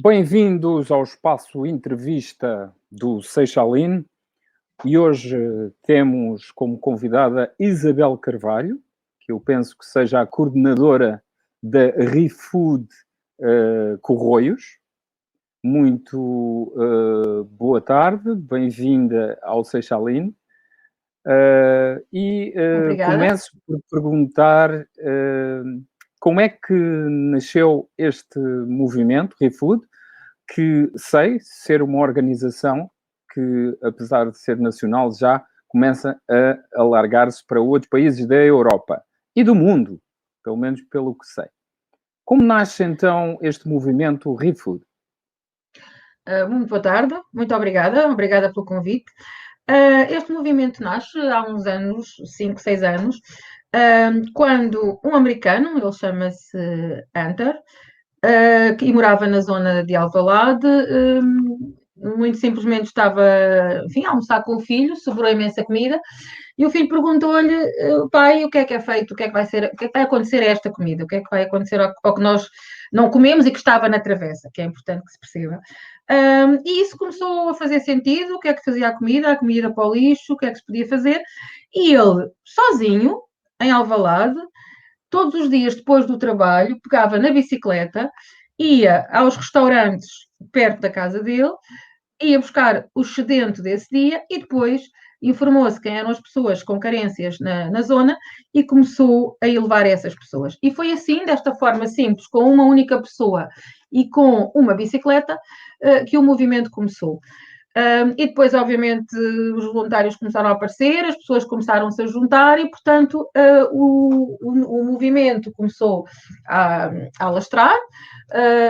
Bem-vindos ao espaço entrevista do Seixalin e hoje temos como convidada Isabel Carvalho, que eu penso que seja a coordenadora da ReFood Corroios. Muito boa tarde, bem-vinda ao Seixalin. Obrigada. Começo por perguntar como é que nasceu este movimento, ReFood, que sei ser uma organização que, apesar de ser nacional, já começa a alargar-se para outros países da Europa e do mundo, pelo menos pelo que sei. Como nasce então este movimento ReFood? Muito boa tarde, muito obrigada pelo convite. Este movimento nasce há uns anos, 5, 6 anos, quando um americano, ele chama-se Hunter, que morava na zona de Alvalade, muito simplesmente estava, enfim, a almoçar com o filho, sobrou imensa comida, e o filho perguntou-lhe, pai, o que é feito, o que é que vai ser, o que é que vai acontecer a esta comida, o que é que vai acontecer ao que nós não comemos e que estava na travessa, que é importante que se perceba. E isso começou a fazer sentido, o que é que fazia a comida para o lixo, o que é que se podia fazer, e ele, sozinho, em Alvalade, todos os dias depois do trabalho, pegava na bicicleta, ia aos restaurantes perto da casa dele, ia buscar o excedente desse dia e depois informou-se quem eram as pessoas com carências na zona e começou a elevar essas pessoas. E foi assim, desta forma simples, com uma única pessoa e com uma bicicleta, que o movimento começou. E depois, obviamente, os voluntários começaram a aparecer, as pessoas começaram-se a juntar e, portanto, o movimento começou a alastrar,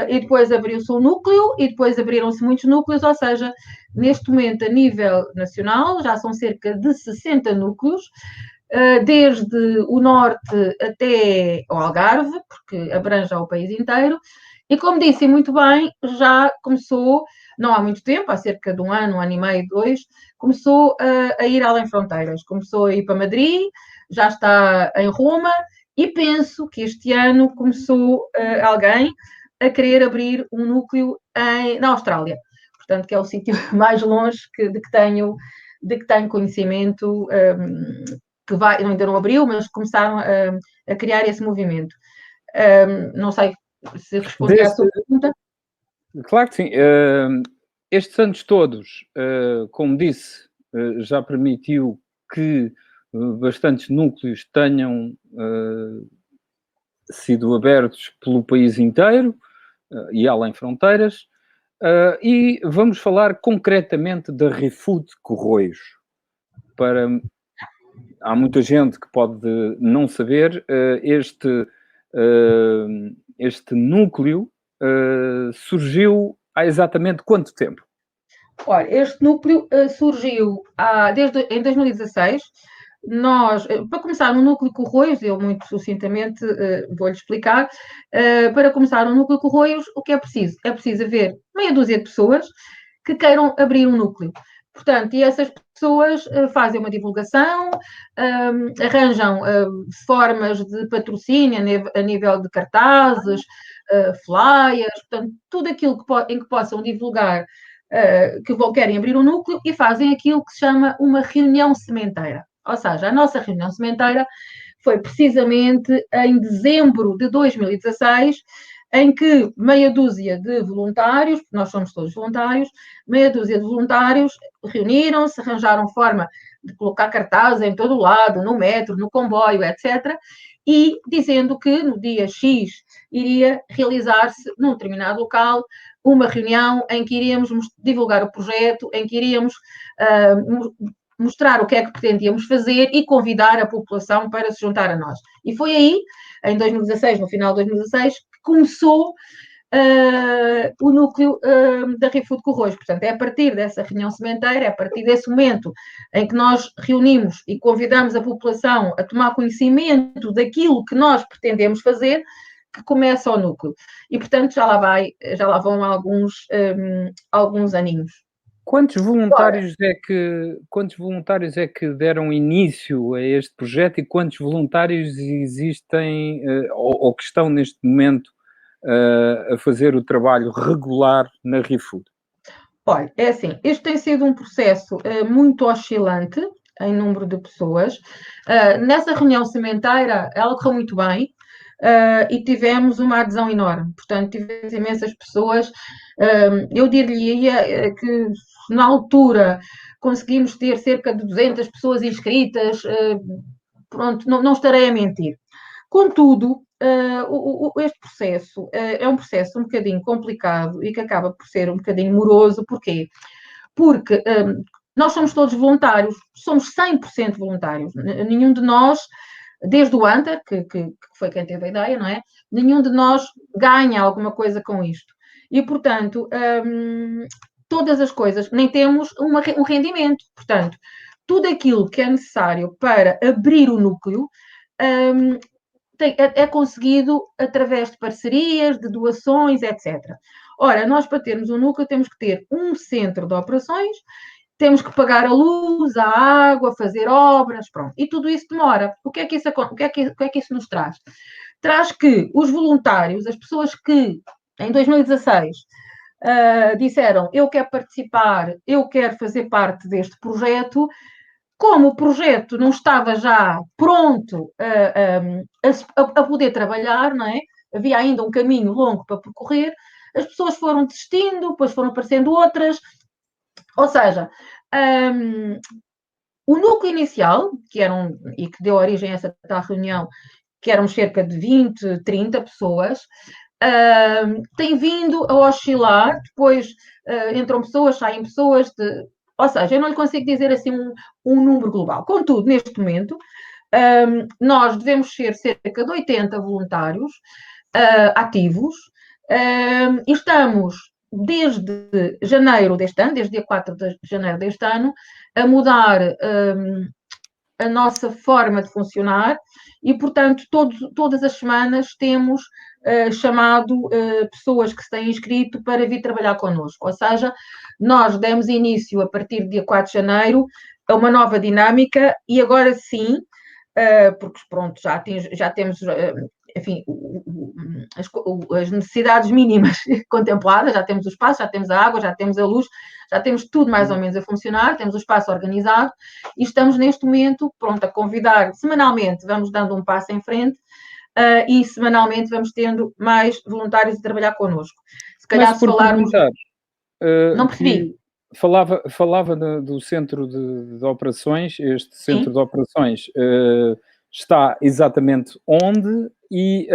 e depois abriu-se um núcleo e depois abriram-se muitos núcleos, ou seja, neste momento, a nível nacional, já são cerca de 60 núcleos, desde o norte até o Algarve, porque abrange o país inteiro, e como disse muito bem, já começou, não há muito tempo, há cerca de um ano e meio, dois, começou a ir além fronteiras. Começou a ir para Madrid, já está em Roma, e penso que este ano começou alguém a querer abrir um núcleo na Austrália. Portanto, que é o sítio mais longe de que tenho conhecimento, que vai, ainda não abriu, mas começaram a criar esse movimento. Não sei se respondi à sua Desde, pergunta. claro que sim. Estes anos todos, como disse, já permitiu que bastantes núcleos tenham sido abertos pelo país inteiro e além fronteiras. E vamos falar concretamente da ReFood Corroios. Há muita gente que pode não saber, este núcleo surgiu há exatamente quanto tempo? Olha, este núcleo surgiu em 2016. Nós, para começar, no núcleo Corroios, eu muito sucintamente vou-lhe explicar, para começar no núcleo Corroios, o que é preciso? É preciso haver meia dúzia de pessoas que queiram abrir um núcleo. Portanto, e essas pessoas fazem uma divulgação, arranjam formas de patrocínio a nível de cartazes, flyers, portanto, tudo aquilo em que possam divulgar que querem abrir um núcleo e fazem aquilo que se chama uma reunião sementeira. Ou seja, a nossa reunião sementeira foi precisamente em dezembro de 2016, em que meia dúzia de voluntários, porque nós somos todos voluntários, meia dúzia de voluntários reuniram-se, arranjaram forma de colocar cartazes em todo o lado, no metro, no comboio, etc., e dizendo que no dia X iria realizar-se num determinado local uma reunião em que iríamos divulgar o projeto, em que iríamos mostrar o que é que pretendíamos fazer e convidar a população para se juntar a nós. E foi aí, em 2016, no final de 2016, que começou o núcleo da ReFood Corroios. Portanto, é a partir dessa reunião sementeira, é a partir desse momento em que nós reunimos e convidamos a população a tomar conhecimento daquilo que nós pretendemos fazer, que começa o núcleo. E, portanto, já lá vão alguns aninhos. Quantos voluntários é que deram início a este projeto e quantos voluntários existem ou que estão neste momento a fazer o trabalho regular na ReFood? Olha, é assim, este tem sido um processo muito oscilante em número de pessoas. Nessa reunião sementeira, ela correu muito bem e tivemos uma adesão enorme. Portanto, tivemos imensas pessoas. Eu diria que na altura conseguimos ter cerca de 200 pessoas inscritas. Pronto, não estarei a mentir. Contudo, este processo é um processo um bocadinho complicado e que acaba por ser um bocadinho moroso. Porquê? Porque nós somos todos voluntários, somos 100% voluntários. Nenhum de nós, desde o ANTA, que foi quem teve a ideia, não é? Nenhum de nós ganha alguma coisa com isto. E, portanto, todas as coisas, nem temos um rendimento. Portanto, tudo aquilo que é necessário para abrir o núcleo é conseguido através de parcerias, de doações, etc. Ora, nós para termos um núcleo temos que ter um centro de operações, temos que pagar a luz, a água, fazer obras, pronto. E tudo isso demora. O que é que isso nos traz? Traz que os voluntários, as pessoas que em 2016 disseram eu quero participar, eu quero fazer parte deste projeto, como o projeto não estava já pronto a poder trabalhar, não é? Havia ainda um caminho longo para percorrer, as pessoas foram desistindo, depois foram aparecendo outras, ou seja, o núcleo inicial, e que deu origem a essa tal reunião, que éramos cerca de 20, 30 pessoas, tem vindo a oscilar, depois entram pessoas, saem pessoas, ou seja, eu não lhe consigo dizer assim um número global. Contudo, neste momento, nós devemos ser cerca de 80 voluntários ativos, e estamos desde janeiro deste ano, desde dia 4 de janeiro deste ano, a mudar a nossa forma de funcionar e, portanto, todas as semanas temos chamado pessoas que se têm inscrito para vir trabalhar connosco. Ou seja, nós demos início a partir do dia 4 de janeiro a uma nova dinâmica e agora sim, porque pronto, já temos enfim, as necessidades mínimas contempladas, já temos o espaço, já temos a água, já temos a luz, já temos tudo mais ou menos a funcionar, temos o espaço organizado e estamos neste momento, pronto, a convidar, semanalmente vamos dando um passo em frente e semanalmente vamos tendo mais voluntários a trabalhar connosco. Se calhar se falarmos... Não percebi. Falava do centro de operações, este centro de operações está exatamente onde e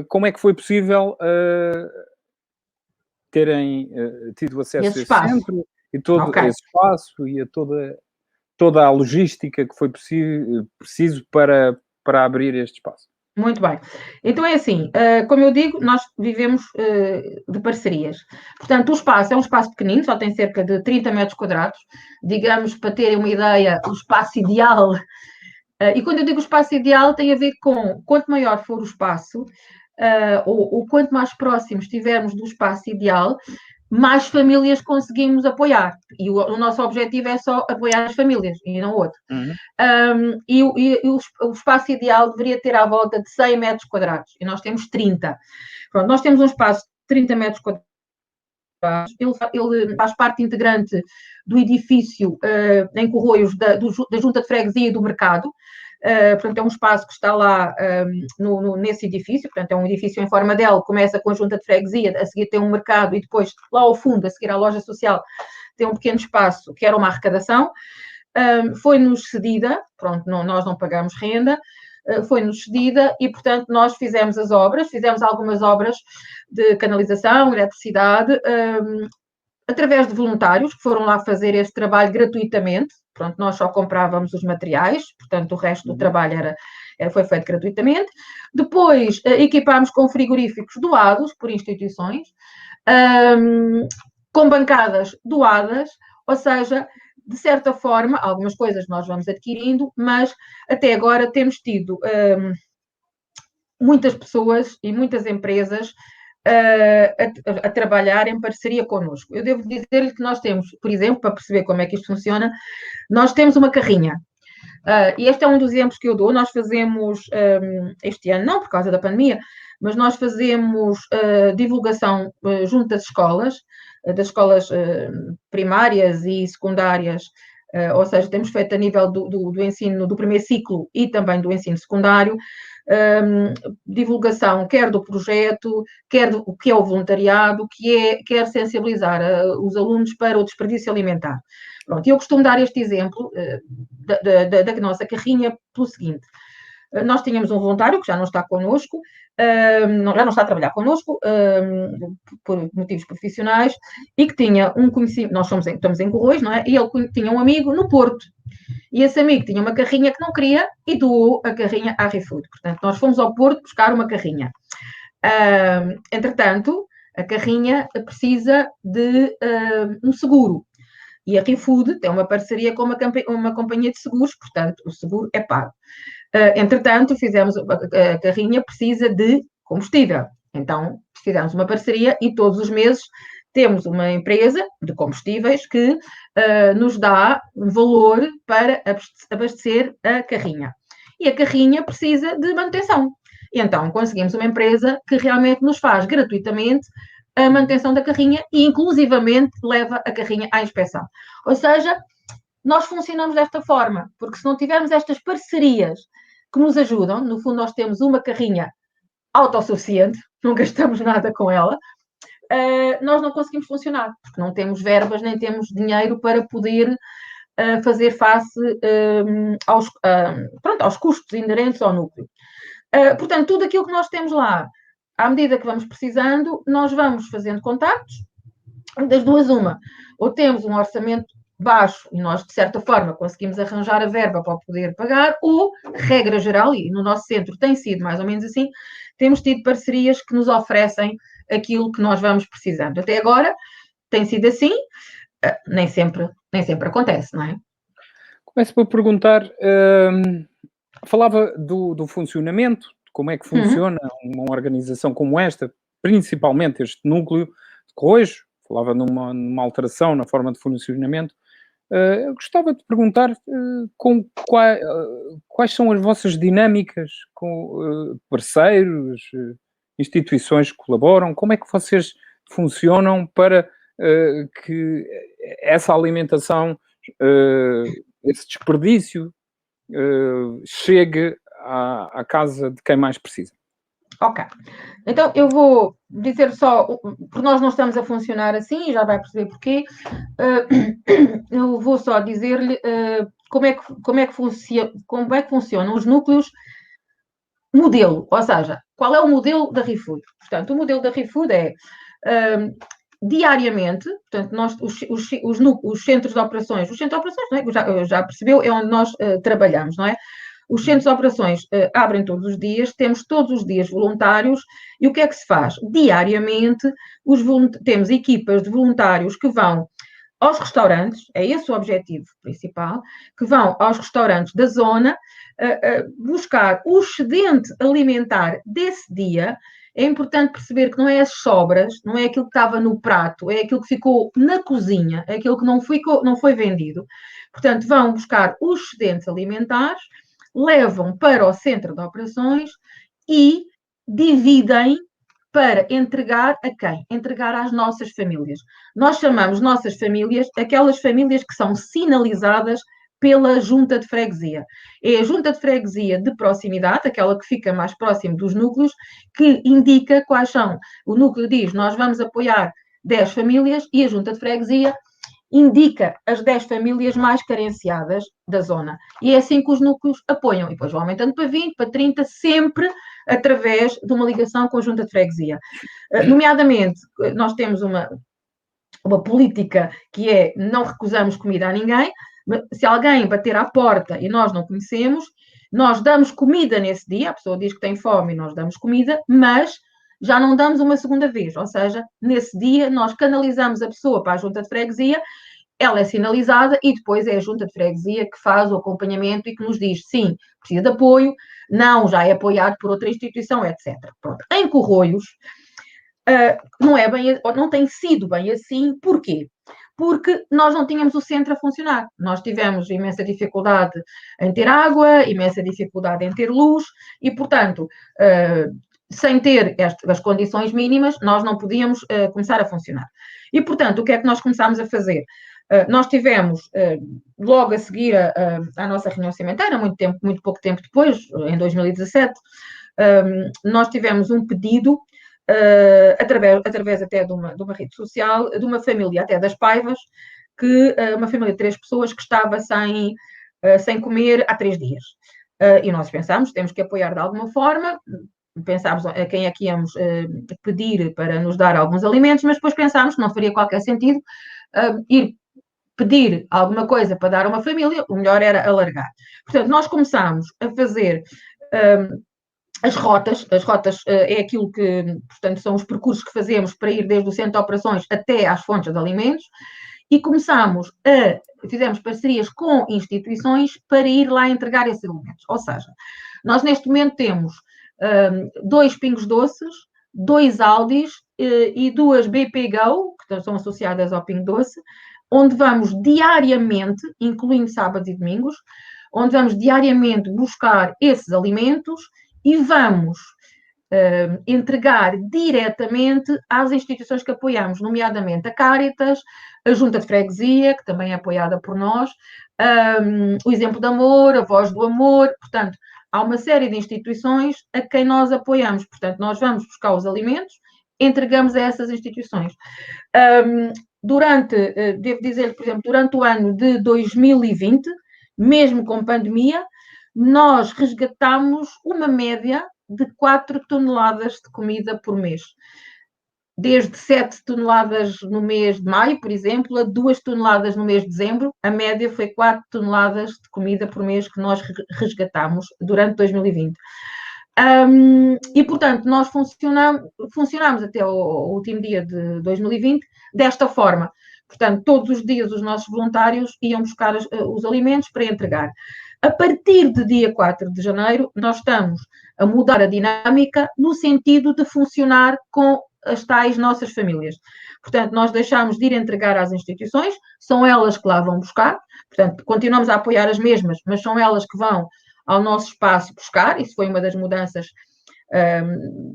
como é que foi possível terem tido acesso a esse centro e todo esse espaço e a toda a logística que foi preciso para abrir este espaço? Muito bem. Então é assim, como eu digo, nós vivemos de parcerias. Portanto, o espaço é um espaço pequenino, só tem cerca de 30 metros quadrados. Digamos, para terem uma ideia, o espaço ideal. E quando eu digo espaço ideal, tem a ver com quanto maior for o espaço, ou quanto mais próximos estivermos do espaço ideal, mais famílias conseguimos apoiar. E o nosso objetivo é só apoiar as famílias e não outro. E o espaço ideal deveria ter à volta de 100 metros quadrados. E nós temos 30. Pronto, nós temos um espaço de 30 metros quadrados. Ele faz parte integrante do edifício em Corroios da Junta de Freguesia e do Mercado. Portanto, é um espaço que está lá nesse edifício, portanto, é um edifício em forma de L, começa com a Junta de Freguesia, a seguir tem um mercado e depois, lá ao fundo, a seguir à loja social, tem um pequeno espaço que era uma arrecadação. Foi-nos cedida, pronto, nós não pagamos renda, foi-nos cedida e, portanto, nós fizemos algumas obras de canalização, eletricidade, através de voluntários que foram lá fazer esse trabalho gratuitamente. Pronto, nós só comprávamos os materiais, portanto, o resto do trabalho foi feito gratuitamente. Depois, equipámos com frigoríficos doados por instituições, com bancadas doadas, ou seja, de certa forma, algumas coisas nós vamos adquirindo, mas até agora temos tido muitas pessoas e muitas empresas a trabalhar em parceria connosco. Eu devo dizer-lhe que nós temos, por exemplo, para perceber como é que isto funciona, nós temos uma carrinha. E este é um dos exemplos que eu dou. Nós fazemos este ano, não por causa da pandemia, mas nós fazemos divulgação junto das escolas primárias e secundárias, ou seja, temos feito a nível do ensino do primeiro ciclo e também do ensino secundário, divulgação quer do projeto, quer do que é o voluntariado, quer sensibilizar os alunos para o desperdício alimentar. Pronto, eu costumo dar este exemplo da nossa carrinha pelo seguinte. Nós tínhamos um voluntário que já não está connosco, já não está a trabalhar connosco, por motivos profissionais, e que tinha um conhecimento, nós estamos em Corroios, não é? E ele tinha um amigo no Porto, e esse amigo tinha uma carrinha que não queria e doou a carrinha à ReFood. Portanto, nós fomos ao Porto buscar uma carrinha. Entretanto, a carrinha precisa de um seguro. E a ReFood tem uma parceria com uma companhia de seguros, portanto, o seguro é pago. Entretanto, a carrinha precisa de combustível. Então, fizemos uma parceria e todos os meses temos uma empresa de combustíveis que nos dá um valor para abastecer a carrinha. E a carrinha precisa de manutenção. E então, conseguimos uma empresa que realmente nos faz gratuitamente a manutenção da carrinha e, inclusivamente, leva a carrinha à inspeção. Ou seja, nós funcionamos desta forma, porque se não tivermos estas parcerias que nos ajudam, no fundo nós temos uma carrinha autossuficiente, não gastamos nada com ela, nós não conseguimos funcionar, porque não temos verbas nem temos dinheiro para poder fazer face aos custos inerentes ao núcleo. Portanto, tudo aquilo que nós temos lá, à medida que vamos precisando, nós vamos fazendo contactos, das duas uma, ou temos um orçamento baixo e nós, de certa forma, conseguimos arranjar a verba para poder pagar, ou, regra geral, e no nosso centro tem sido mais ou menos assim, temos tido parcerias que nos oferecem aquilo que nós vamos precisando. Até agora tem sido assim, nem sempre acontece, não é? Começo por perguntar, falava do funcionamento, de como é que funciona uma organização como esta, principalmente este núcleo de Corroios, falava numa alteração na forma de funcionamento. Eu gostava de perguntar quais são as vossas dinâmicas com parceiros, instituições que colaboram, como é que vocês funcionam para que essa alimentação, esse desperdício chegue à casa de quem mais precisa. Ok. Então, eu vou dizer só, porque nós não estamos a funcionar assim, já vai perceber porquê. Eu vou só dizer-lhe como é que funcionam os núcleos modelo, ou seja, qual é o modelo da ReFood? Portanto, o modelo da ReFood é diariamente, portanto, nós, os centros de operações, não é? Já percebeu, é onde nós trabalhamos, não é? Os centros de operações abrem todos os dias, temos todos os dias voluntários, e o que é que se faz? Diariamente, temos equipas de voluntários que vão aos restaurantes, é esse o objetivo principal, que vão aos restaurantes da zona buscar o excedente alimentar desse dia. É importante perceber que não é as sobras, não é aquilo que estava no prato, é aquilo que ficou na cozinha, é aquilo que não foi vendido. Portanto, vão buscar os excedentes alimentares, levam para o centro de operações e dividem para entregar a quem? Entregar às nossas famílias. Nós chamamos nossas famílias aquelas famílias que são sinalizadas pela junta de freguesia. É a junta de freguesia de proximidade, aquela que fica mais próximo dos núcleos, que indica quais são. O núcleo diz, nós vamos apoiar 10 famílias e a junta de freguesia indica as 10 famílias mais carenciadas da zona. E é assim que os núcleos apoiam. E depois vão aumentando para 20, para 30, sempre através de uma ligação com a junta de freguesia. Nomeadamente, nós temos uma política que é não recusamos comida a ninguém. Se alguém bater à porta e nós não conhecemos, nós damos comida nesse dia, a pessoa diz que tem fome e nós damos comida, mas já não damos uma segunda vez, ou seja, nesse dia nós canalizamos a pessoa para a junta de freguesia, ela é sinalizada e depois é a junta de freguesia que faz o acompanhamento e que nos diz sim, precisa de apoio, não, já é apoiado por outra instituição, etc. Pronto. Em Corroios, não tem sido bem assim, porquê? Porque nós não tínhamos o centro a funcionar. Nós tivemos imensa dificuldade em ter água, imensa dificuldade em ter luz e, portanto, sem ter as condições mínimas, nós não podíamos começar a funcionar. E, portanto, o que é que nós começámos a fazer? Nós tivemos, logo a seguir à nossa reunião orçamentária, muito pouco tempo depois, em 2017, nós tivemos um pedido, através até de uma rede social, de uma família, até das Paivas, uma família de 3 pessoas que estava sem comer há 3 dias. E nós pensámos, temos que apoiar de alguma forma, pensámos a quem é que íamos pedir para nos dar alguns alimentos, mas depois pensámos que não faria qualquer sentido ir pedir alguma coisa para dar a uma família, o melhor era alargar. Portanto, nós começámos a fazer as rotas é aquilo que, portanto, são os percursos que fazemos para ir desde o centro de operações até às fontes de alimentos, e fizemos parcerias com instituições para ir lá entregar esses alimentos. Ou seja, nós neste momento temos 2 Pingos Doces, 2 Aldis e 2 BP Go, que são associadas ao Pingo Doce, onde vamos diariamente, incluindo sábados e domingos, onde vamos diariamente buscar esses alimentos e vamos entregar diretamente às instituições que apoiamos, nomeadamente a Caritas, a Junta de Freguesia, que também é apoiada por nós, o Exemplo de Amor, a Voz do Amor, portanto, há uma série de instituições a quem nós apoiamos. Portanto, nós vamos buscar os alimentos, entregamos a essas instituições. Devo dizer, por exemplo, durante o ano de 2020, mesmo com pandemia, nós resgatámos uma média de 4 toneladas de comida por mês. Desde 7 toneladas no mês de maio, por exemplo, a 2 toneladas no mês de dezembro, a média foi 4 toneladas de comida por mês que nós resgatámos durante 2020. E, portanto, nós funcionamos até o último dia de 2020 desta forma. Portanto, todos os dias os nossos voluntários iam buscar os alimentos para entregar. A partir de dia 4 de janeiro, nós estamos a mudar a dinâmica no sentido de funcionar com as tais nossas famílias. Portanto, nós deixamos de ir entregar às instituições, são elas que lá vão buscar, portanto, continuamos a apoiar as mesmas, mas são elas que vão ao nosso espaço buscar, isso foi uma das mudanças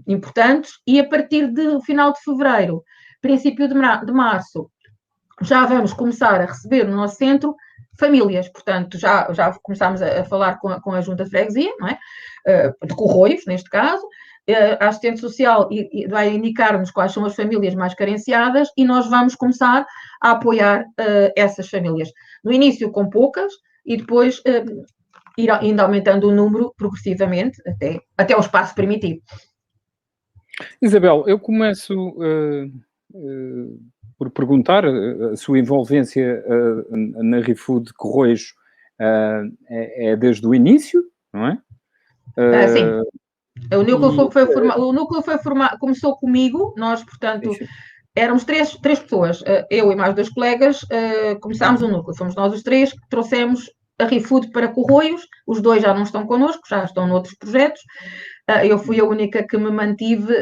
importantes, e a partir do final de fevereiro, princípio de março, já vamos começar a receber no nosso centro famílias, portanto, já começámos a falar com a Junta de Freguesia, não é? De Corroios, neste caso, a assistente social vai indicar-nos quais são as famílias mais carenciadas e nós vamos começar a apoiar essas famílias. No início com poucas e depois ir ainda aumentando o número progressivamente até o espaço permitido. Isabel, eu começo por perguntar a sua envolvência na ReFood Corroios é desde o início, não é? Sim. O núcleo foi formado, começou comigo, nós, portanto, éramos três pessoas, eu e mais 2 colegas, começámos o núcleo, fomos nós os 3 que trouxemos a ReFood para Corroios, os 2 já não estão connosco, já estão noutros projetos, eu fui a única que me mantive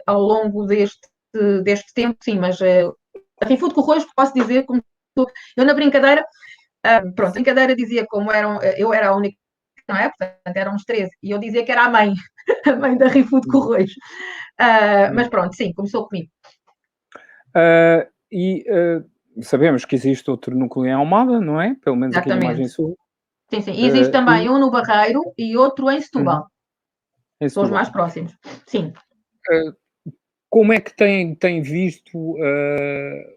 ao longo deste tempo, sim, mas a ReFood Corroios, posso dizer, eu na brincadeira, dizia como eu era a única, não é? Portanto, éramos 13, e eu dizia que era a mãe da ReFood Corroios. Mas pronto, sim, começou comigo. Sabemos que existe outro núcleo em Almada, não é? Pelo menos Exatamente. Aqui na margem sul. Sim. E existe também um no Barreiro e outro em Setúbal. São os mais próximos. Sim. Como é que tem visto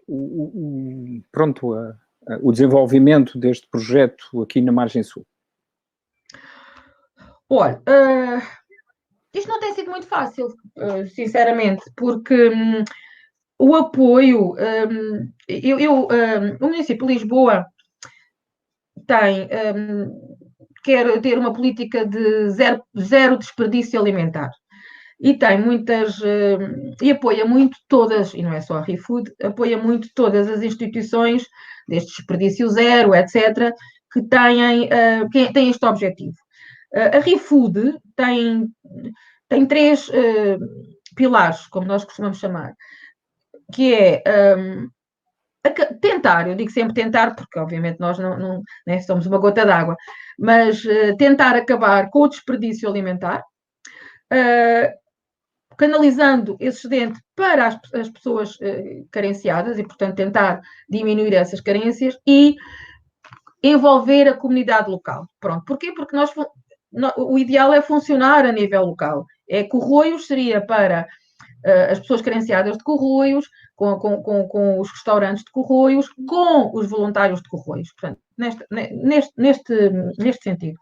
o desenvolvimento deste projeto aqui na margem sul? Olha, isto não tem sido muito fácil, sinceramente, porque o apoio... o município de Lisboa quer ter uma política de zero desperdício alimentar. E tem e apoia muito todas, e não é só a ReFood, apoia muito todas as instituições deste desperdício zero, etc., que têm este objetivo. A ReFood tem 3 pilares, como nós costumamos chamar, que é tentar, eu digo sempre tentar, porque obviamente nós não somos uma gota d'água, mas tentar acabar com o desperdício alimentar, canalizando esse excedente para as pessoas carenciadas e, portanto, tentar diminuir essas carências e envolver a comunidade local. Pronto. Porquê? Porque o ideal é funcionar a nível local. É Corroios seria para as pessoas carenciadas de Corroios, com os restaurantes de Corroios, com os voluntários de Corroios. Portanto, neste sentido.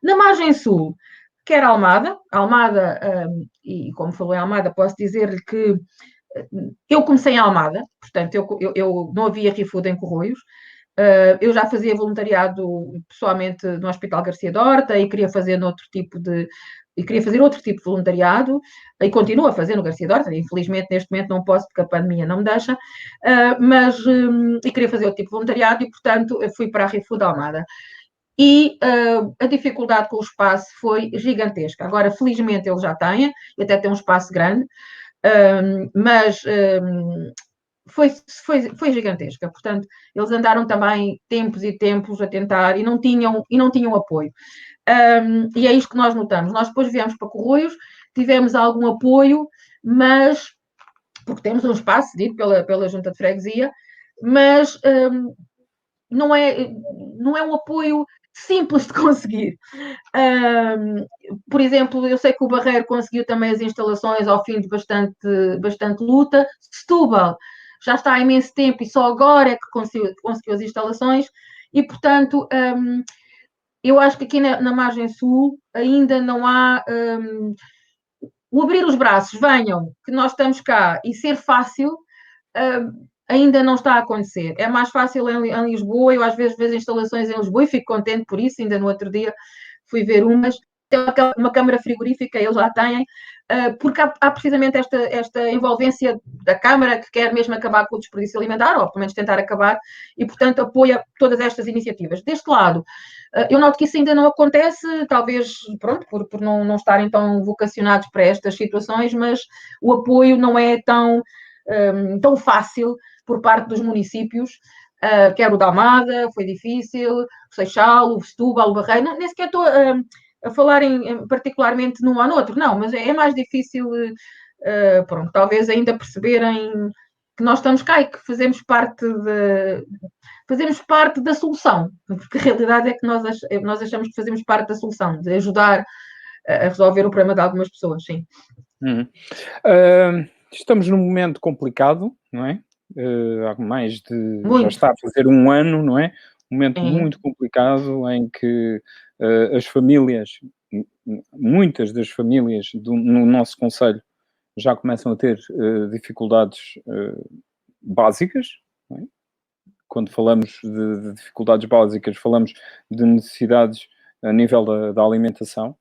Na margem sul, quer Almada, e como falou em Almada, posso dizer-lhe que eu comecei em Almada, portanto, eu não havia ReFood em Corroios. Eu já fazia voluntariado pessoalmente no Hospital Garcia de Horta e queria fazer outro tipo de voluntariado e continuo a fazer no Garcia de Horta. Infelizmente, neste momento não posso porque a pandemia não me deixa, e queria fazer outro tipo de voluntariado e, portanto, fui para a ReFood Almada. E a dificuldade com o espaço foi gigantesca. Agora, felizmente, ele já tem, e até tem um espaço grande, mas foi gigantesca. Portanto, eles andaram também tempos e tempos a tentar e não tinham apoio. E é isto que nós notamos. Nós depois viemos para Corroios, tivemos algum apoio, mas porque temos um espaço dito pela Junta de Freguesia, mas não é um apoio simples de conseguir. Por exemplo, eu sei que o Barreiro conseguiu também as instalações ao fim de bastante luta. Setúbal já está há imenso tempo e só agora é que conseguiu as instalações e, portanto, eu acho que aqui na margem sul ainda não há o abrir os braços, venham, que nós estamos cá e ser fácil ainda não está a acontecer. É mais fácil em Lisboa, eu às vezes vejo instalações em Lisboa e fico contente por isso, ainda no outro dia fui ver umas, tem uma câmara frigorífica, eles lá têm, porque há precisamente esta envolvência da Câmara que quer mesmo acabar com o desperdício alimentar, ou pelo menos tentar acabar, e portanto apoia todas estas iniciativas. Deste lado, eu noto que isso ainda não acontece, talvez, pronto, por não estarem tão vocacionados para estas situações, mas o apoio não é tão fácil por parte dos municípios, quer o da Almada, foi difícil, o Seixal, o Setúbal, o Barreiro, nem sequer estou a falar particularmente num ou no outro, não, mas é mais difícil, pronto, talvez ainda perceberem que nós estamos cá e que fazemos parte da solução, porque a realidade é que nós achamos que fazemos parte da solução, de ajudar a resolver o problema de algumas pessoas, sim. Estamos num momento complicado, não é? Há mais de... Muito. Já está a fazer um ano, não é? Um momento Sim. muito complicado em que as famílias, muitas das famílias no nosso concelho já começam a ter dificuldades básicas, não é? Quando falamos de dificuldades básicas, falamos de necessidades a nível da alimentação.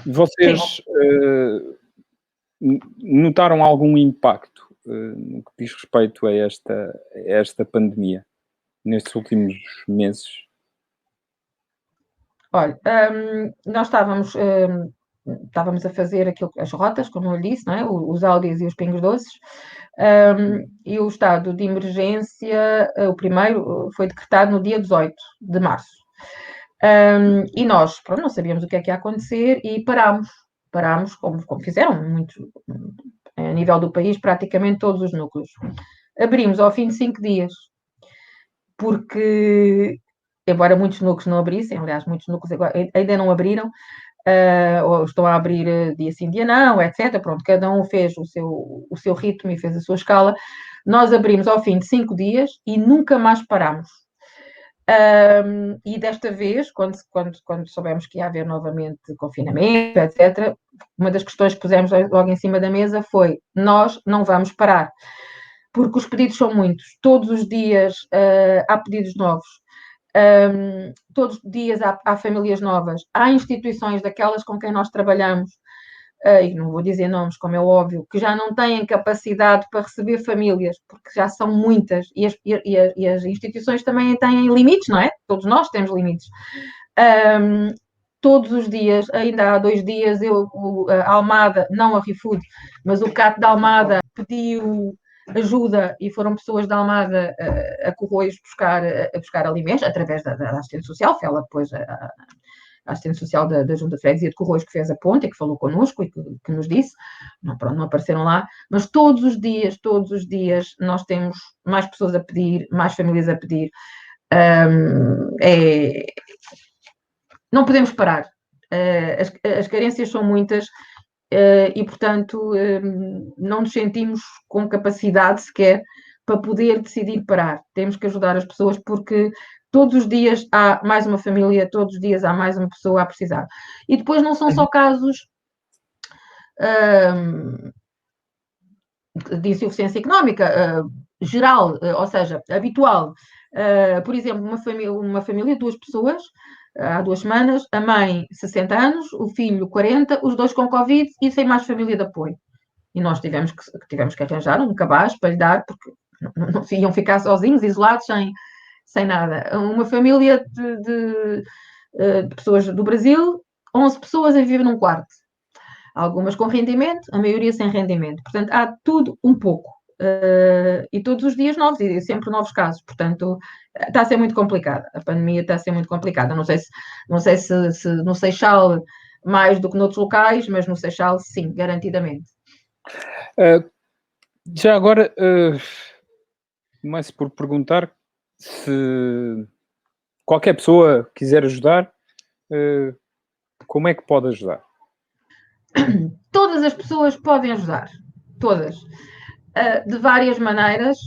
Vocês notaram algum impacto no que diz respeito a esta pandemia nestes últimos meses? Olha, nós estávamos a fazer as rotas, como eu lhe disse, não é? Os Audis e os Pingos Doces, e o estado de emergência, o primeiro, foi decretado no dia 18 de março. E nós, pronto, não sabíamos o que é que ia acontecer e parámos como fizeram muito, a nível do país, praticamente todos os núcleos. Abrimos ao fim de 5 dias, porque, embora muitos núcleos não abrissem, aliás, muitos núcleos ainda não abriram, ou estão a abrir dia sim, dia não, etc. Pronto, cada um fez o seu ritmo e fez a sua escala. Nós abrimos ao fim de 5 dias e nunca mais parámos. E desta vez, quando soubemos que ia haver novamente confinamento, etc., uma das questões que pusemos logo em cima da mesa foi: nós não vamos parar, porque os pedidos são muitos. Todos os dias há pedidos novos. Todos os dias há famílias novas, há instituições daquelas com quem nós trabalhamos, e não vou dizer nomes, como é óbvio, que já não têm capacidade para receber famílias, porque já são muitas, e as instituições também têm limites, não é? Todos nós temos limites. Todos os dias, ainda há 2 dias, a Almada, não a ReFood, mas o CAT da Almada pediu ajuda e foram pessoas da Almada a Corroios buscar alimentos através da assistente social, foi ela depois assistente social da Junta de Freguesia de Corroios, que fez a ponte e que falou connosco e que nos disse, não, pronto, não apareceram lá, mas todos os dias nós temos mais pessoas a pedir, mais famílias a pedir. Não podemos parar. As carências são muitas e, portanto, não nos sentimos com capacidade sequer para poder decidir parar. Temos que ajudar as pessoas porque todos os dias há mais uma família, todos os dias há mais uma pessoa a precisar. E depois não são só casos de insuficiência económica geral, ou seja, habitual. Por exemplo, uma família, 2 pessoas, há 2 semanas, a mãe 60 anos, o filho 40, os 2 com Covid e sem mais família de apoio. E nós tivemos que arranjar um cabaz para lhe dar, porque não iam ficar sozinhos, isolados, sem nada. Uma família de pessoas do Brasil, 11 pessoas a viver num quarto. Algumas com rendimento, a maioria sem rendimento. Portanto, há tudo um pouco. E todos os dias novos, e sempre novos casos. Portanto, está a ser muito complicada. A pandemia está a ser muito complicada. Não sei se no Seixal mais do que noutros locais, mas no Seixal, sim, garantidamente. Já agora, começo por perguntar se qualquer pessoa quiser ajudar, como é que pode ajudar? Todas as pessoas podem ajudar. Todas. De várias maneiras.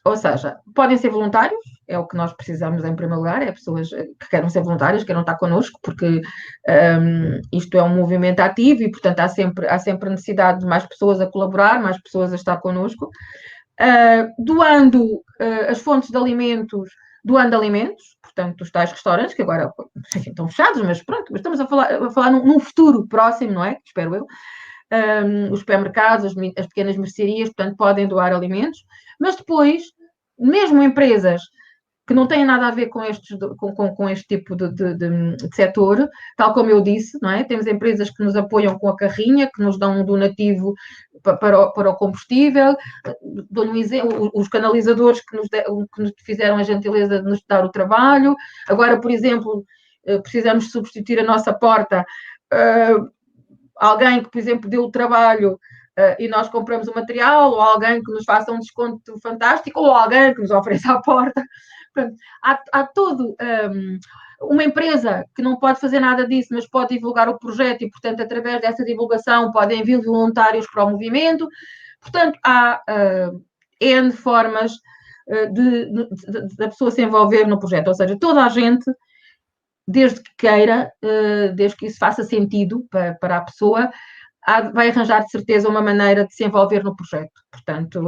Ou seja, podem ser voluntários, é o que nós precisamos em primeiro lugar, é pessoas que queiram ser voluntárias, queiram estar connosco, porque isto é um movimento ativo e, portanto, há sempre necessidade de mais pessoas a colaborar, mais pessoas a estar connosco. Doando as fontes de alimentos, doando alimentos, portanto, os tais restaurantes, que agora enfim, estão fechados, mas pronto, estamos a falar num futuro próximo, não é? Espero eu. Os supermercados, as pequenas mercearias, portanto, podem doar alimentos, mas depois, mesmo empresas que não têm nada a ver com este tipo de setor, tal como eu disse, não é? Temos empresas que nos apoiam com a carrinha, que nos dão um donativo para o combustível, os canalizadores que nos fizeram a gentileza de nos dar o trabalho. Agora, por exemplo, precisamos substituir a nossa porta. Alguém que, por exemplo, deu o trabalho e nós compramos o material, ou alguém que nos faça um desconto fantástico, ou alguém que nos ofereça a porta. Portanto, há todo uma empresa que não pode fazer nada disso, mas pode divulgar o projeto e, portanto, através dessa divulgação podem vir voluntários para o movimento. Portanto, há N formas da pessoa se envolver no projeto, ou seja, toda a gente, desde que queira, desde que isso faça sentido para a pessoa, vai arranjar de certeza uma maneira de se envolver no projeto. Portanto,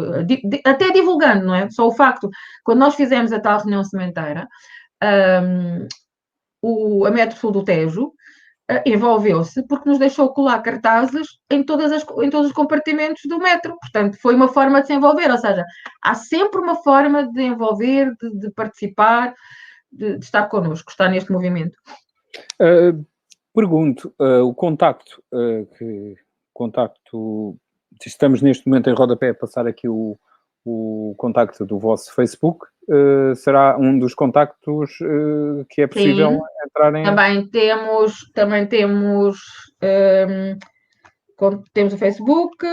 até divulgando, não é? Só o facto, quando nós fizemos a tal reunião sementeira, a Metro Sul do Tejo envolveu-se porque nos deixou colar cartazes em todos os compartimentos do metro. Portanto, foi uma forma de se envolver, ou seja, há sempre uma forma de envolver, de participar, de estar connosco, estar neste movimento. Pergunto, o contacto, estamos neste momento em rodapé a passar aqui o contacto do vosso Facebook, será um dos contactos que é possível Sim, entrar em... Também temos o Facebook,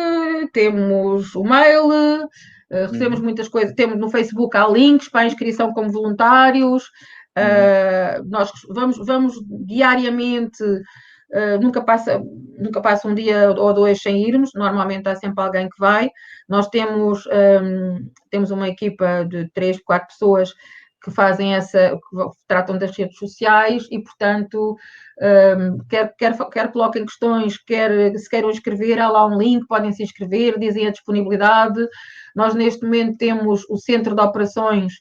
temos o mail, recebemos muitas coisas. Temos no Facebook, há links para a inscrição como voluntários. Nós vamos diariamente, nunca passa um dia ou 2 sem irmos, normalmente há sempre alguém que vai. Nós temos uma equipa de 3, 4 pessoas que fazem que tratam das redes sociais e, portanto, quer coloquem questões, quer se queiram inscrever, há lá um link, podem se inscrever, dizem a disponibilidade. Nós, neste momento, temos o centro de operações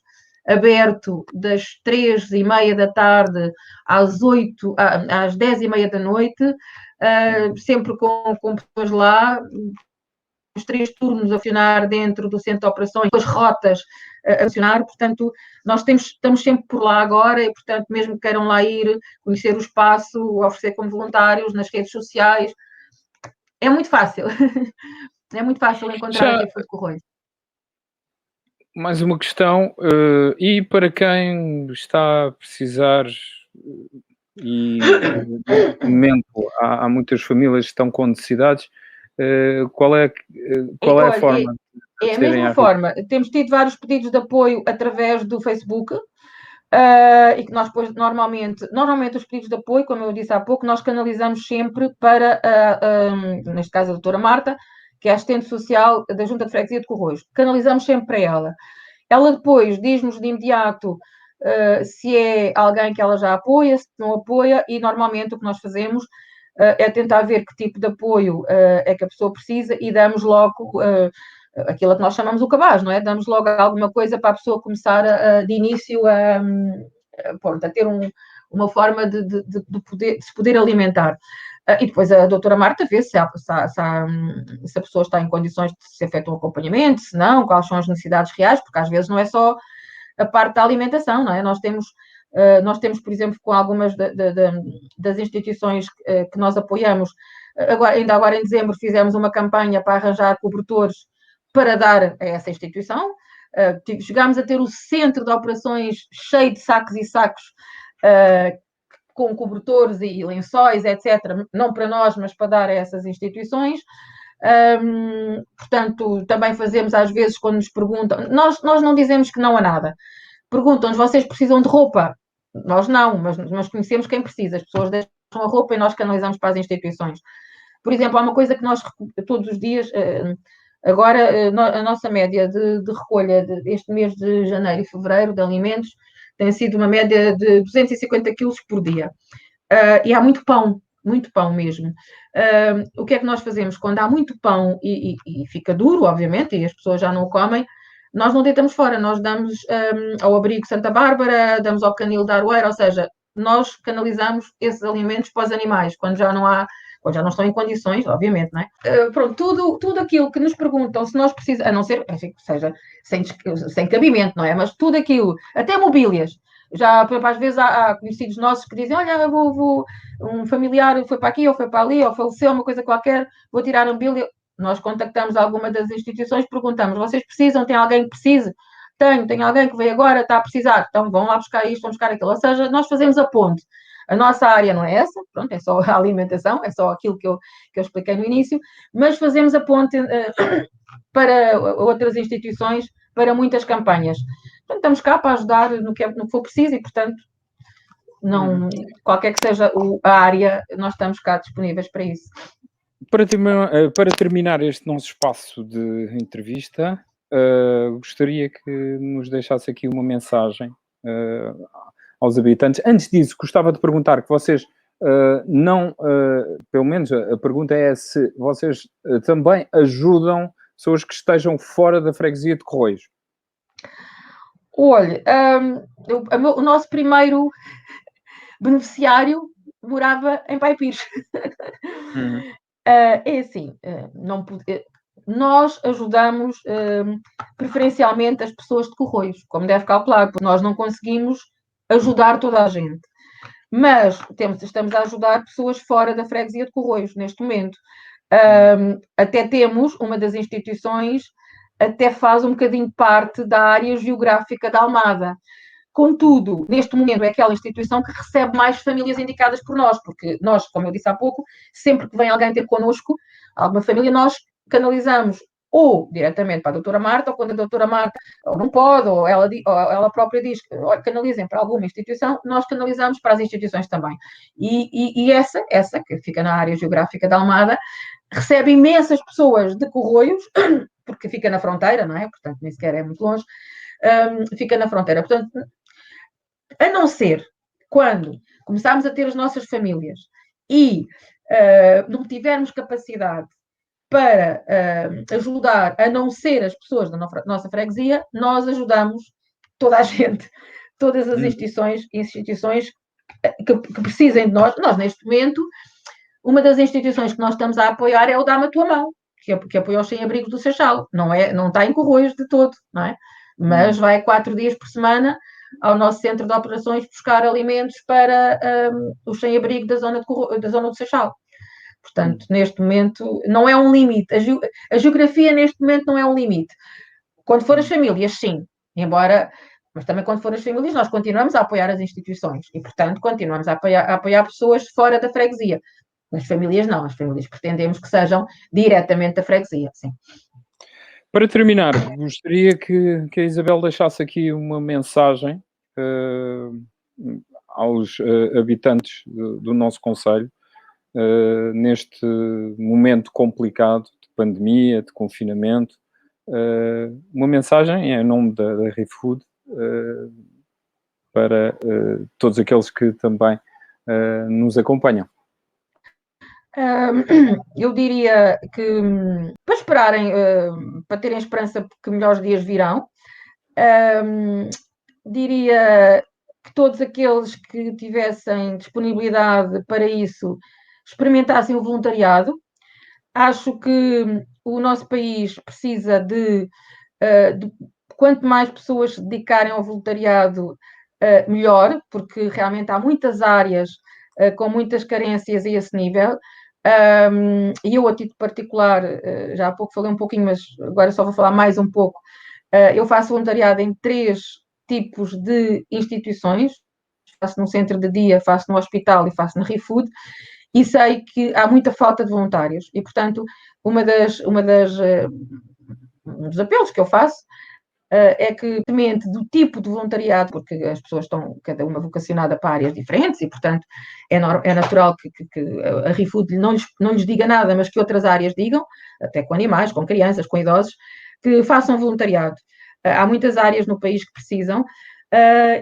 aberto das 3h30 da tarde às 10h30 da noite, sempre com pessoas lá, os 3 turnos a funcionar dentro do centro de operações, as rotas a funcionar, portanto, nós estamos sempre por lá agora e, portanto, mesmo que queiram lá ir, conhecer o espaço, oferecer como voluntários nas redes sociais, é muito fácil. É muito fácil encontrar aqui a Corroios. Mais uma questão, e para quem está a precisar neste momento há muitas famílias que estão com necessidades, qual é a Olha, forma de é a acederem mesma à rede? forma. Temos tido vários pedidos de apoio através do Facebook, e que nós depois, normalmente os pedidos de apoio, como eu disse há pouco, nós canalizamos sempre para, neste caso, a doutora Marta, que é a assistente social da Junta de Freguesia de Corroios. Canalizamos sempre para ela. Ela depois diz-nos de imediato se é alguém que ela já apoia, se não apoia, e normalmente o que nós fazemos é tentar ver que tipo de apoio é que a pessoa precisa e damos logo aquilo que nós chamamos o cabaz, não é? Damos logo alguma coisa para a pessoa começar de início a ter uma forma de se poder alimentar. E depois a doutora Marta vê se a pessoa está em condições de se efetuar um acompanhamento, se não, quais são as necessidades reais, porque às vezes não é só a parte da alimentação, não é? Nós temos, por exemplo, com algumas das instituições que nós apoiamos, ainda agora em dezembro fizemos uma campanha para arranjar cobertores para dar a essa instituição. Chegámos a ter o centro de operações cheio de sacos e sacos com cobertores e lençóis, etc., não para nós, mas para dar a essas instituições. Portanto, também fazemos às vezes quando nos perguntam, nós não dizemos que não há nada. Perguntam-nos, vocês precisam de roupa? Nós não, mas conhecemos quem precisa. As pessoas deixam a roupa e nós canalizamos para as instituições. Por exemplo, há uma coisa que nós todos os dias, agora a nossa média de recolha deste mês de janeiro e fevereiro de alimentos tem sido uma média de 250 quilos por dia. E há muito pão mesmo. O que é que nós fazemos? Quando há muito pão e fica duro, obviamente, e as pessoas já não o comem, nós não deitamos fora, nós damos ao Abrigo Santa Bárbara, damos ao Canil da Aroeira, ou seja, nós canalizamos esses alimentos para os animais, quando já não estão em condições, obviamente, não é? Pronto, tudo aquilo que nos perguntam se nós precisamos, a não ser, enfim, que seja sem cabimento, não é? Mas tudo aquilo, até mobílias. Já, às vezes, há conhecidos nossos que dizem, olha, um familiar foi para aqui, ou foi para ali, ou faleceu, uma coisa qualquer, vou tirar um mobília. Nós contactamos alguma das instituições, perguntamos, vocês precisam? Tem alguém que precise? Tem alguém que veio agora, está a precisar. Então vão lá buscar isto, vão buscar aquilo. Ou seja, nós fazemos a ponte. A nossa área não é essa, pronto, é só a alimentação, é só aquilo que eu expliquei no início, mas fazemos a ponte para outras instituições, para muitas campanhas. Portanto, estamos cá para ajudar no que for preciso e, portanto, qualquer que seja a área, nós estamos cá disponíveis para isso. Para terminar este nosso espaço de entrevista, gostaria que nos deixasse aqui uma mensagem aos habitantes. Antes disso, gostava de perguntar que vocês pelo menos a pergunta é se vocês também ajudam pessoas que estejam fora da freguesia de Corroios. Olha, o nosso primeiro beneficiário morava em Pai Pires. É assim, nós ajudamos preferencialmente as pessoas de Corroios, como deve calcular, porque nós não conseguimos ajudar toda a gente. Mas estamos a ajudar pessoas fora da freguesia de Corroios, neste momento. Até temos uma das instituições, até faz um bocadinho parte da área geográfica da Almada. Contudo, neste momento é aquela instituição que recebe mais famílias indicadas por nós, porque nós, como eu disse há pouco, sempre que vem alguém ter connosco, alguma família, nós canalizamos ou diretamente para a doutora Marta, ou quando a doutora Marta ou não pode, ou ela própria diz que canalizem para alguma instituição, nós canalizamos para as instituições também. E essa, que fica na área geográfica da Almada, recebe imensas pessoas de Corroios, porque fica na fronteira, não é? Portanto, nem sequer é muito longe, fica na fronteira. Portanto, a não ser quando começarmos a ter as nossas famílias e não tivermos capacidade para ajudar a não ser as pessoas da nossa freguesia, nós ajudamos toda a gente, todas as instituições que precisem de nós. Nós, neste momento, uma das instituições que nós estamos a apoiar é o Dá-me a Tua Mão, que apoia os sem-abrigos do Seixal. Não está em Corroios de todo, não é? Mas vai 4 dias por semana ao nosso centro de operações buscar alimentos para os sem-abrigo da zona do Seixal. Portanto, neste momento, não é um limite. A geografia, neste momento, não é um limite. Quando for as famílias, sim. Embora Mas também quando for as famílias, nós continuamos a apoiar as instituições e, portanto, continuamos a apoiar pessoas fora da freguesia. As famílias não, as famílias pretendemos que sejam diretamente da freguesia, sim. Para terminar, gostaria que a Isabel deixasse aqui uma mensagem aos habitantes do nosso concelho, neste momento complicado de pandemia, de confinamento. Uma mensagem em nome da ReFood para todos aqueles que também nos acompanham. Eu diria que para esperarem, para terem esperança que melhores dias virão, diria que todos aqueles que tivessem disponibilidade para isso experimentassem o voluntariado. Acho que o nosso país precisa de quanto mais pessoas se dedicarem ao voluntariado, melhor, porque realmente há muitas áreas com muitas carências a esse nível. E eu, a título particular, já há pouco falei um pouquinho, mas agora só vou falar mais um pouco. Eu faço voluntariado em 3 tipos de instituições. Faço no centro de dia, faço no hospital e faço na ReFood. E sei que há muita falta de voluntários. E, portanto, um dos apelos que eu faço é que, independentemente do tipo de voluntariado, porque as pessoas estão cada uma vocacionada para áreas diferentes e, portanto, é natural que a ReFood não lhes diga nada, mas que outras áreas digam, até com animais, com crianças, com idosos, que façam voluntariado. Há muitas áreas no país que precisam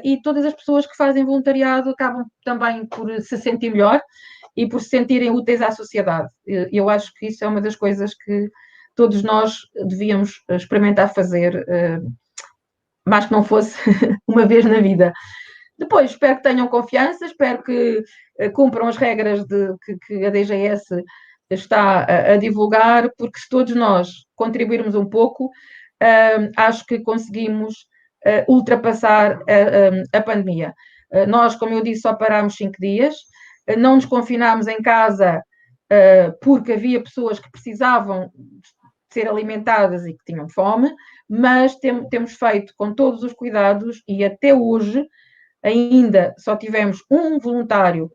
e todas as pessoas que fazem voluntariado acabam também por se sentir melhor e por se sentirem úteis à sociedade. Eu acho que isso é uma das coisas que todos nós devíamos experimentar fazer, mais que não fosse uma vez na vida. Depois, espero que tenham confiança, espero que cumpram as regras que a DGS está a divulgar, porque se todos nós contribuirmos um pouco, acho que conseguimos ultrapassar a pandemia. Nós, como eu disse, só parámos 5 dias, não nos confinámos em casa porque havia pessoas que precisavam ser alimentadas e que tinham fome, mas temos feito com todos os cuidados e até hoje ainda só tivemos um voluntário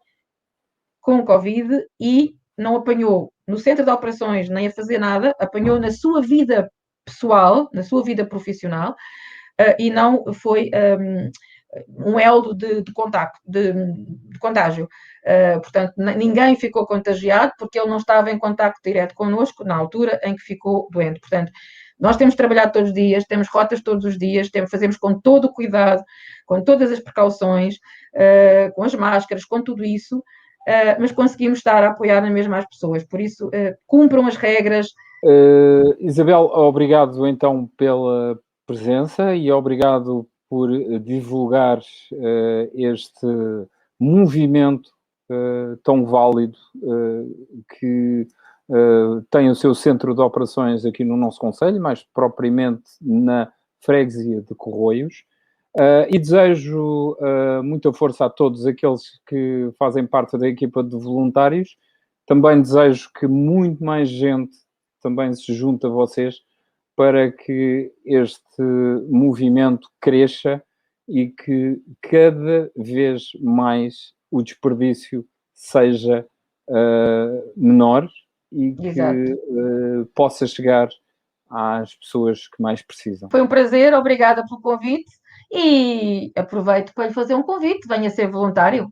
com Covid e não apanhou no centro de operações nem a fazer nada, apanhou na sua vida pessoal, na sua vida profissional, e não foi um elo de contágio. Portanto, ninguém ficou contagiado porque ele não estava em contacto direto connosco na altura em que ficou doente. Portanto, nós temos trabalhado todos os dias, temos rotas todos os dias, fazemos com todo o cuidado, com todas as precauções, com as máscaras, com tudo isso, mas conseguimos estar a apoiar na mesma as pessoas. Por isso, cumpram as regras. Isabel, obrigado então pela presença e obrigado por divulgar este movimento tão válido que tem o seu centro de operações aqui no nosso concelho, mais propriamente na freguesia de Corroios. E desejo muita força a todos aqueles que fazem parte da equipa de voluntários. Também desejo que muito mais gente também se junte a vocês para que este movimento cresça e que cada vez mais o desperdício seja menor e que possa chegar às pessoas que mais precisam. Foi um prazer, obrigada pelo convite e aproveito para lhe fazer um convite, venha ser voluntário.